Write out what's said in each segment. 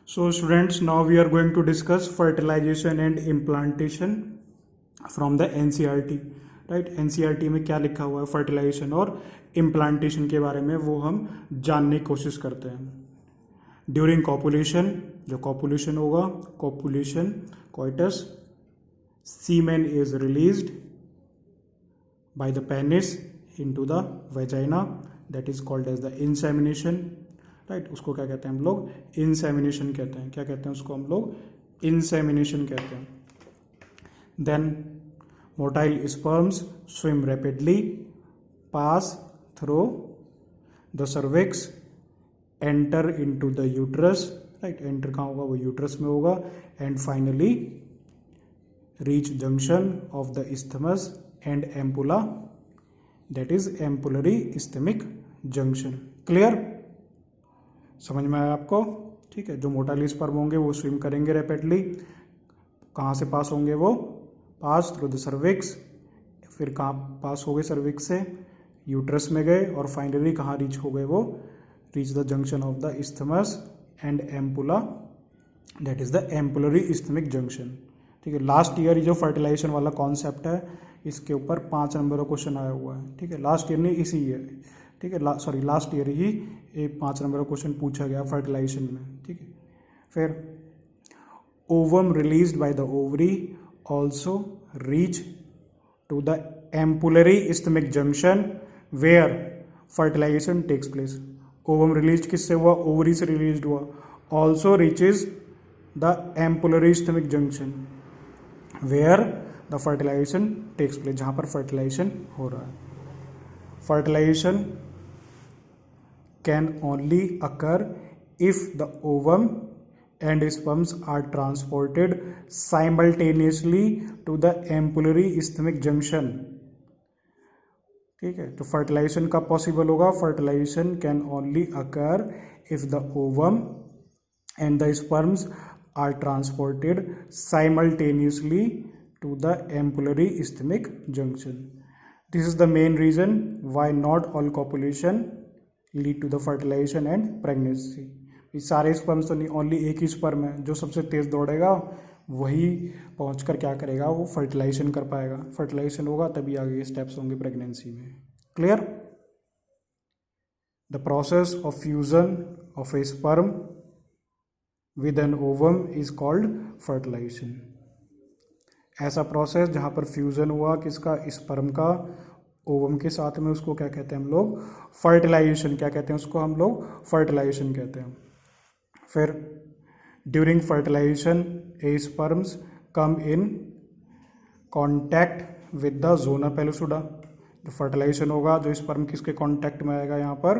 So students, now we are going to discuss fertilization and implantation from the NCERT. Right, NCERT में क्या लिखा हुआ है fertilisation और इम्प्लांटेशन के बारे में वो हम जानने की कोशिश करते हैं. ड्यूरिंग कॉपुलेशन, जो कॉपुलेशन होगा, copulation coitus, semen is released by the penis into the vagina, that is called as the insemination. Right, उसको क्या कहते हैं हम लोग? इंसेमिनेशन कहते हैं. क्या कहते हैं उसको हम लोग? इंसेमिनेशन कहते हैं. Then motile sperms swim rapidly, pass through the cervix, enter into the uterus. Right, enter कहाँ होगा? वो यूट्रस में होगा. And finally reach junction of the isthmus and ampulla, that is ampullary isthmic junction. Clear? समझ में आया आपको? ठीक है. जो मोटाइल स्पर्म होंगे वो स्विम करेंगे रैपिडली. कहाँ से पास होंगे? वो पास थ्रू द सर्विक्स. फिर कहाँ पास हो गए? सर्विक्स से यूट्रस में गए और फाइनली कहाँ रीच हो गए? वो reach the junction of the isthmus and ampulla, that is the ampullary isthmic junction. ठीक है. लास्ट ईयर जो फर्टिलाइजेशन वाला कॉन्सेप्ट है, इसके ऊपर 5 नंबर का क्वेश्चन आया हुआ है. ठीक है. लास्ट ईयर नहीं, इसी ईयर. ठीक है. सॉरी, लास्ट ईयर ही एक 5 नंबर का क्वेश्चन पूछा गया फर्टिलाइजेशन में. ठीक है. फिर ovum released by the ovary also reach to the ampullary isthmic junction where fertilization takes place. Ovum release किससे हुआ? ओवरी से रिलीज हुआ. Also reaches the ampullary isthmic junction where the fertilization takes place, जहाँ पर fertilization हो रहा है. Fertilization can only occur if the ovum and sperms are transported simultaneously to the ampullary isthmic junction. ठीक है. तो फर्टिलाइजेशन कब पॉसिबल होगा? Fertilization can only occur if the ovum and the sperms are transported simultaneously to the ampullary isthmic junction. This is the main reason why not all copulation lead to the fertilization and pregnancy. सारे sperms तो नहीं, only एक ही sperm है जो सबसे तेज दौड़ेगा, वही पहुंचकर क्या करेगा? वो फर्टिलाइजेशन कर पाएगा. फर्टिलाइजेशन होगा तभी आगे स्टेप्स होंगे प्रेगनेंसी में. Clear? The process of fusion of a sperm with an ovum is called fertilization. ऐसा प्रोसेस जहां पर फ्यूजन हुआ किसका? स्पर्म का ओवम के साथ में, उसको क्या कहते हैं हम लोग? फर्टिलाइजेशन. क्या कहते हैं उसको हम लोग? फर्टिलाइजेशन कहते हैं. फिर during fertilization a sperms come in contact with the zona pellucida. जो फर्टिलाइजेशन होगा, जो स्पर्म किसके कांटेक्ट में आएगा? यहाँ पर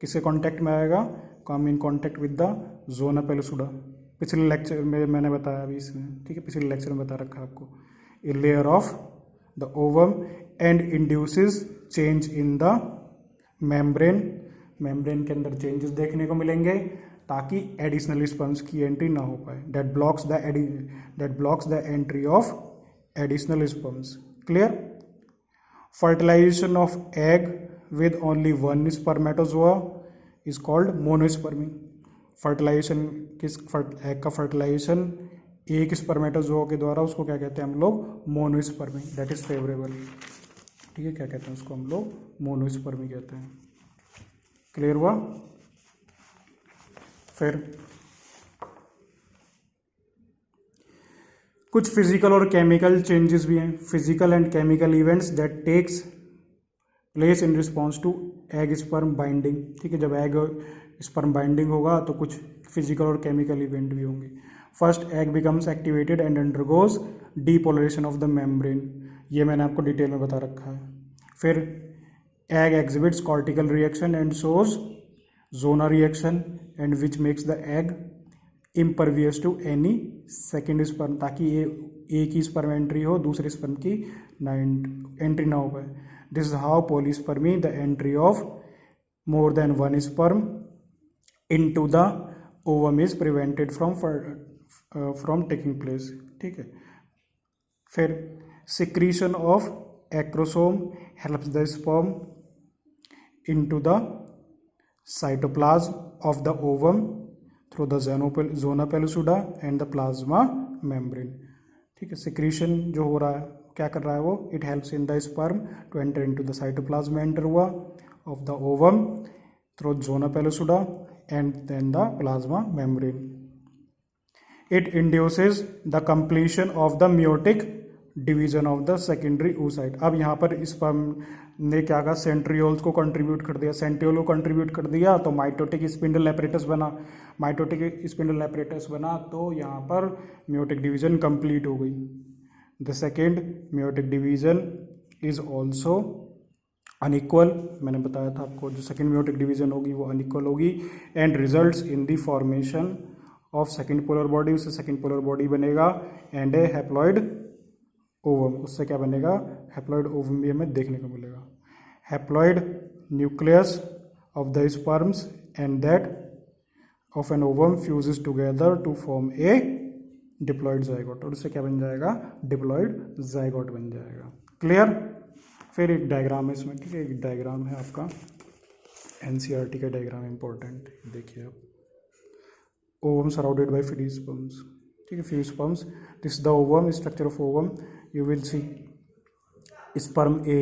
किसके कांटेक्ट में आएगा? Come in contact with the zona pellucida. पिछले लेक्चर में मैंने बताया अभी इसमें. ठीक है. पिछले लेक्चर में बता रखा है आपको. A layer of the ovum and induces change in the membrane. Membrane के अंदर चेंजेस देखने को मिलेंगे ताकि एडिशनल स्पर्म्स की एंट्री ना हो पाए. That blocks the entry of additional sperms. Clear? Fertilization of egg with only one spermatozoa is called monospermy. Fertilization egg का फर्टिलाइजेशन एक स्पर्मेटोजोआ के द्वारा, उसको क्या कहते हैं हम लोग? मोनोस्पर्मी. That is favourable. ठीक है. क्या कहते हैं उसको हम लोग? मोनोस्पर्मी कहते हैं. क्लियर हुआ? फिर कुछ फिजिकल और केमिकल चेंजेस भी हैं. Physical and chemical events that takes place in response to egg sperm binding. ठीक है. जब एग स्पर्म बाइंडिंग होगा तो कुछ फिजिकल और केमिकल इवेंट भी होंगे. First, egg becomes activated and undergoes depolarization of the membrane. ये मैंने आपको डिटेल में बता रखा है. फिर egg exhibits cortical reaction and shows zona reaction and which makes the egg impervious to any second sperm, ताकि ये एक ही स्पर्म एंट्री हो, दूसरे स्पर्म की एंट्री ना हो पाए. This is how polyspermy, the entry of more than one sperm into the ovum is prevented from taking place. ठीक है. फिर secretion of acrosome helps the sperm into the cytoplasm of the ovum through the zona pellucida and the plasma membrane. ठीक है, secretion जो हो रहा है क्या कर रहा है वो, it helps in the sperm to enter into the cytoplasm, enter हुआ of the ovum through zona pellucida and then the plasma membrane. It induces the completion of the meiotic division of the secondary oocyte। अब यहाँ पर sperm ने क्या कहा, centrioles को contribute कर दिया, सेंट्रियोल को कंट्रीब्यूट कर दिया तो माइटोटिक स्पिंडल एपरेटस बना, माइटोटिक स्पिंडल एपरेटस बना तो यहाँ पर meiotic डिवीजन कंप्लीट हो गई। The second meiotic division is also unequal, मैंने बताया था आपको जो सेकेंड meiotic डिवीजन होगी वो अनइक्वल होगी and results in the formation of second polar body, उससे सेकेंड पोलर बॉडी बनेगा एंड ए हैप्लॉइड ओवम, उससे क्या बनेगा, हैप्लॉइड ओवम भी हमें देखने को मिलेगा। Haploid nucleus of the sperms and that of an ovum fuses together to form a diploid zygote, और उससे क्या बन जाएगा, डिप्लॉइड जाइगोट बन जाएगा। क्लियर। फिर एक डायग्राम है इसमें, ठीक है, एक डायग्राम है आपका एनसीईआरटी का डायग्राम इंपॉर्टेंट, देखिए आप। Ovum surrounded by free sperms, ठीक है, free sperms, this the ovum, structure of ovum you will see sperm A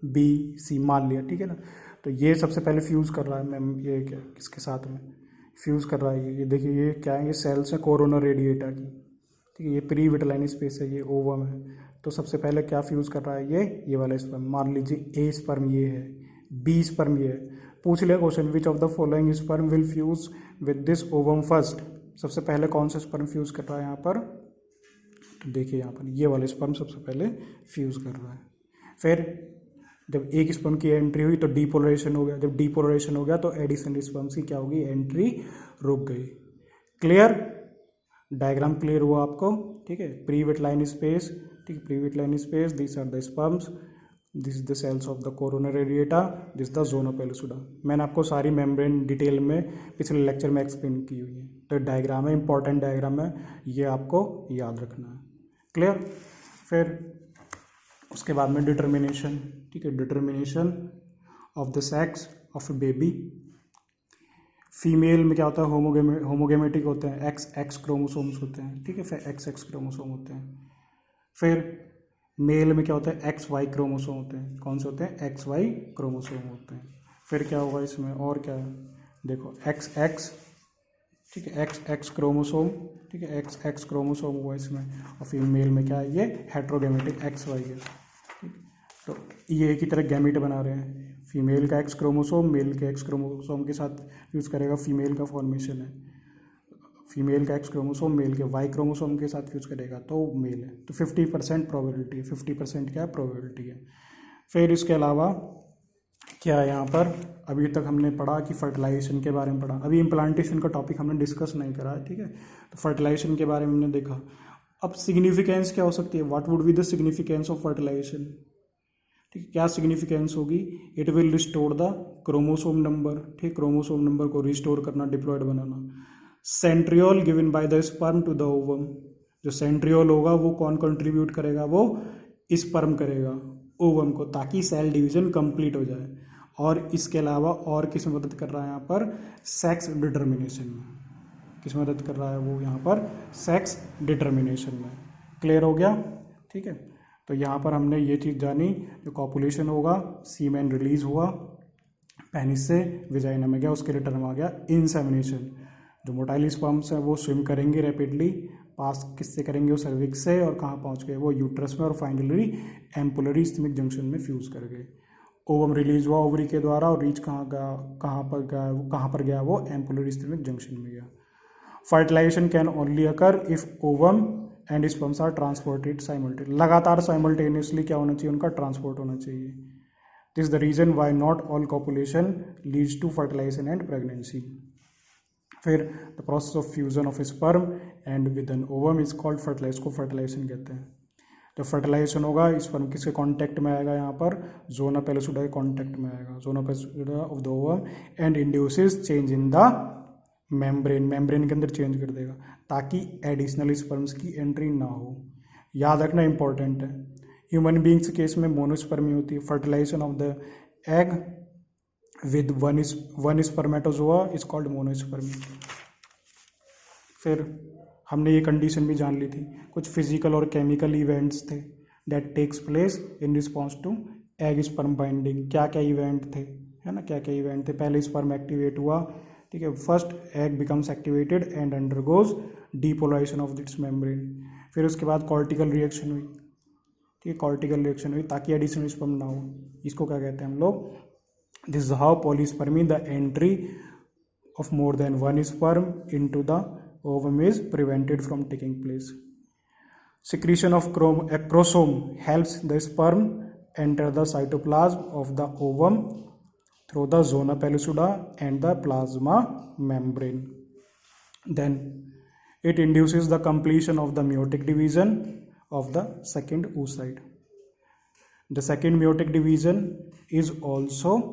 B C मान लिया, ठीक है ना। तो ये सबसे पहले फ्यूज़ कर रहा है मैम, ये क्या किसके साथ में फ्यूज़ कर रहा है, ये देखिए ये क्या है, ये सेल्स है कोरोना रेडिएटा की, ठीक है, ये प्री विटेलाइन स्पेस है, ये ओवम है। तो सबसे पहले क्या फ्यूज़ कर रहा है, ये वाला स्पर्म, मान लीजिए ए स्पर्म ये है, बी स्पर्म ये है। पूछ लिया question, which of the following sperm will fuse with this ovum first, सबसे पहले कौन सा स्पर्म फ्यूज कर रहा है यहाँ पर, तो देखिए यहाँ पर ये वाला स्पर्म सबसे पहले फ्यूज कर रहा है। फिर जब एक स्पर्म की एंट्री हुई तो डीपोलराइजेशन हो गया, जब डीपोलराइजेशन हो गया तो एडिशनल स्पर्म्स की क्या होगी, एंट्री रुक गई। क्लियर, डायग्राम क्लियर हुआ आपको, ठीक है। प्री विटेलाइन स्पेस, ठीक है, pre vitelline space, this are the sperms, this is the cells of the corona radiata, this the zona pellucida. मैंने आपको सारी मेम्ब्रेन डिटेल में पिछले लेक्चर में एक्सप्लेन की हुई है, तो डायग्राम है, इंपॉर्टेंट डायग्राम है, ये आपको याद रखना है। क्लियर। फिर उसके बाद में डिटर्मिनेशन, ठीक है, determination of the sex of A baby. Female में क्या होता है, होमोगेमेटिक होते हैं, एक्स क्रोमोसोम्स होते हैं, ठीक है, फिर एक्स क्रोमोसोम होते हैं। फिर मेल में क्या होता है, एक्स वाई क्रोमोसोम होते हैं, कौन से होते हैं, एक्स वाई क्रोमोसोम होते हैं। फिर क्या होगा इसमें, और क्या है, देखो एक्स एक्स, ठीक है, एक्स क्रोमोसोम, ठीक है, एक्स क्रोमोसोम हुआ इसमें, और फीमेल में क्या है, ये हेट्रोगेमेटिक एक्स वाई है, ठीक। तो ये एक ही तरह गैमेट बना रहे हैं, फीमेल का एक्स क्रोमोसोम मेल के एक्स क्रोमोसोम के साथ यूज़ करेगा, फीमेल का फॉर्मेशन है, फीमेल का एक्स क्रोमोसोम मेल के वाई क्रोमोसोम के साथ यूज़ करेगा तो मेल है। तो 50% प्रोबेबिलिटी है, 50% क्या प्रोबेबिलिटी है। फिर इसके अलावा क्या है यहाँ पर, अभी तक हमने पढ़ा कि फर्टिलाइजेशन के बारे में पढ़ा, अभी इम्प्लांटेशन का टॉपिक हमने डिस्कस नहीं करा है, ठीक है। तो फर्टिलाइजेशन के बारे में हमने देखा। अब सिग्निफिकेंस क्या हो सकती है, what would be the significance of fertilization, ठीक है, क्या सिग्निफिकेंस होगी, it will restore the chromosome number, ठीक, क्रोमोसोम नंबर को रिस्टोर करना, डिप्लॉयड बनाना। Centriole given by the sperm to the ovum, जो सेंट्रियोल होगा वो कौन कंट्रीब्यूट करेगा, वो स्पर्म करेगा ओवम को, ताकि सेल डिवीजन कंप्लीट हो जाए। और इसके अलावा और किस में मदद कर रहा है यहाँ पर, सेक्स डिटर्मिनेशन में, किस में मदद कर रहा है वो यहाँ पर, सेक्स डिटर्मिनेशन में। क्लियर हो गया, ठीक है। तो यहाँ पर हमने ये चीज़ जानी, जो कॉपुलेशन होगा, सीमेन रिलीज हुआ पेनिस से विजाइना में गया, उसके रिटर्न में आ गया इंसेमिनेशन। जो मोटाइल स्पर्म्स हैं वो स्विम करेंगे रैपिडली, पास किससे करेंगे, वो सर्विक्स से, और कहाँ पहुँच गए, वो यूट्रस में, और फाइनली एम्पुलरी स्टमक जंक्शन में फ्यूज़ कर गए। ओवम रिलीज हुआ ओवरी के द्वारा, और रीच कहाँ पर गया, वो एम्पुलरी स्टमक जंक्शन में गया। Fertilization can only occur if ovum and sperms are transported simultaneously, लगातार साइमल्टेनियसली क्या होना चाहिए, उनका ट्रांसपोर्ट होना चाहिए। This the reason why not all copulation leads to fertilization and pregnancy. फिर the process of fusion of sperm and with an ovum is called fertilize, को fertilization कहते हैं। जब फर्टिलाइजेशन होगा, स्पर्म किसके कांटेक्ट में आएगा, यहाँ पर जोना पेलुसिडा के कांटेक्ट में आएगा, zona pellucida of the ovum, and induces change in the membrane के अंदर चेंज कर देगा, ताकि एडिशनल स्पर्म्स की एंट्री ना हो। याद रखना इंपॉर्टेंट है। ह्यूमन बींग्स केस में मोनोस्पर्मी होती है। Fertilization of the egg with one spermatozoa is called monospermy. फिर हमने ये कंडीशन भी जान ली थी, कुछ फिजिकल और केमिकल इवेंट्स थे that takes place in response to egg sperm binding. क्या क्या इवेंट थे, है ना, क्या क्या इवेंट थे। पहले स्पर्म एक्टिवेट हुआ, ठीक है, first egg becomes activated and undergoes depolarization of its membrane. फिर उसके बाद कॉर्टिकल रिएक्शन हुई, ठीक है, कॉर्टिकल रिएक्शन हुई ताकि एडिशनल स्पर्म ना हो। इसको क्या कहते हैं हम लोग, this is how polyspermy the entry of more than one sperm into the ovum is prevented from taking place. Secretion of acrosome helps the sperm enter the cytoplasm of the ovum through the zona pellucida and the plasma membrane. Then it induces the completion of the meiotic division of the second oocyte. The second meiotic division is also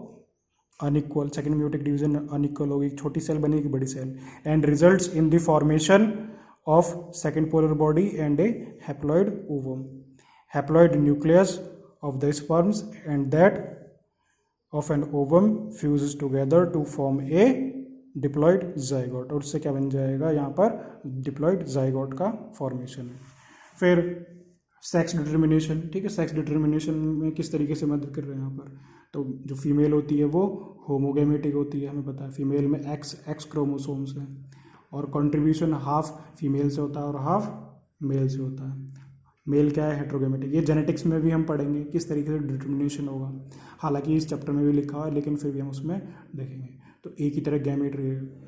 unequal, second meiotic division unequal होगी, छोटी cell बनेगी बड़ी cell, and results in the formation of second polar body and a haploid ovum, haploid nucleus of the sperms and that of an ovum fuses together to form a diploid zygote. और उससे क्या बन जाएगा, यहाँ पर diploid zygote का formation है। फिर सेक्स डिटर्मिनेशन, ठीक है, सेक्स डिटर्मिनेशन में किस तरीके से मदद कर रहे हैं यहाँ पर, तो जो फीमेल होती है वो होमोगेमेटिक होती है, हमें पता है, फीमेल में एक्स क्रोमोसोम्स हैं और कंट्रीब्यूशन हाफ फीमेल से होता है और हाफ मेल से होता है। मेल क्या है, हेट्रोगेमेटिक। ये जेनेटिक्स में भी हम पढ़ेंगे किस तरीके से डिटर्मिनेशन होगा, हालांकि इस चैप्टर में भी लिखा हुआ है लेकिन फिर भी हम उसमें देखेंगे। तो एक ही तरह गैमेट,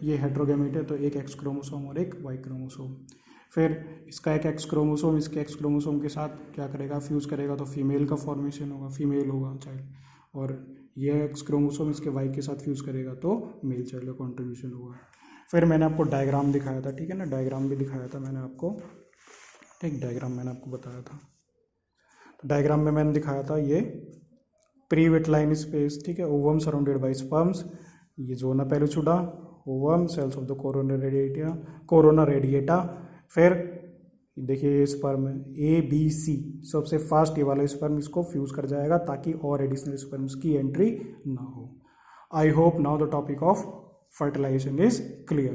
ये हेट्रोगेमेट है तो एक एक्स क्रोमोसोम और एक वाई क्रोमोसोम। फिर इसका एक एक्स क्रोमोसोम इसके एक्स क्रोमोसोम के साथ क्या करेगा, फ्यूज़ करेगा तो फीमेल का फॉर्मेशन होगा, फीमेल होगा चाइल्ड, और ये एक्स क्रोमोसोम इसके वाई के साथ फ्यूज़ करेगा तो मेल चाइल्ड का कॉन्ट्रीब्यूशन होगा। फिर मैंने आपको डायग्राम दिखाया था, ठीक है ना, डायग्राम भी दिखाया था मैंने आपको, ठीक, डायग्राम मैंने आपको बताया था। तो डायग्राम में मैंने दिखाया था ये प्री विटलाइन स्पेस, ठीक है, ओवम सराउंडेड बाय स्पर्म्स, ये zona pellucida, ovum, cells of the corona radiata. फिर देखिए ये स्पर्म है ABC, सबसे फास्ट ये वाला स्पर्म इसको फ्यूज कर जाएगा ताकि और एडिशनल स्पर्म्स की एंट्री ना हो। I hope now the topic of fertilization is clear.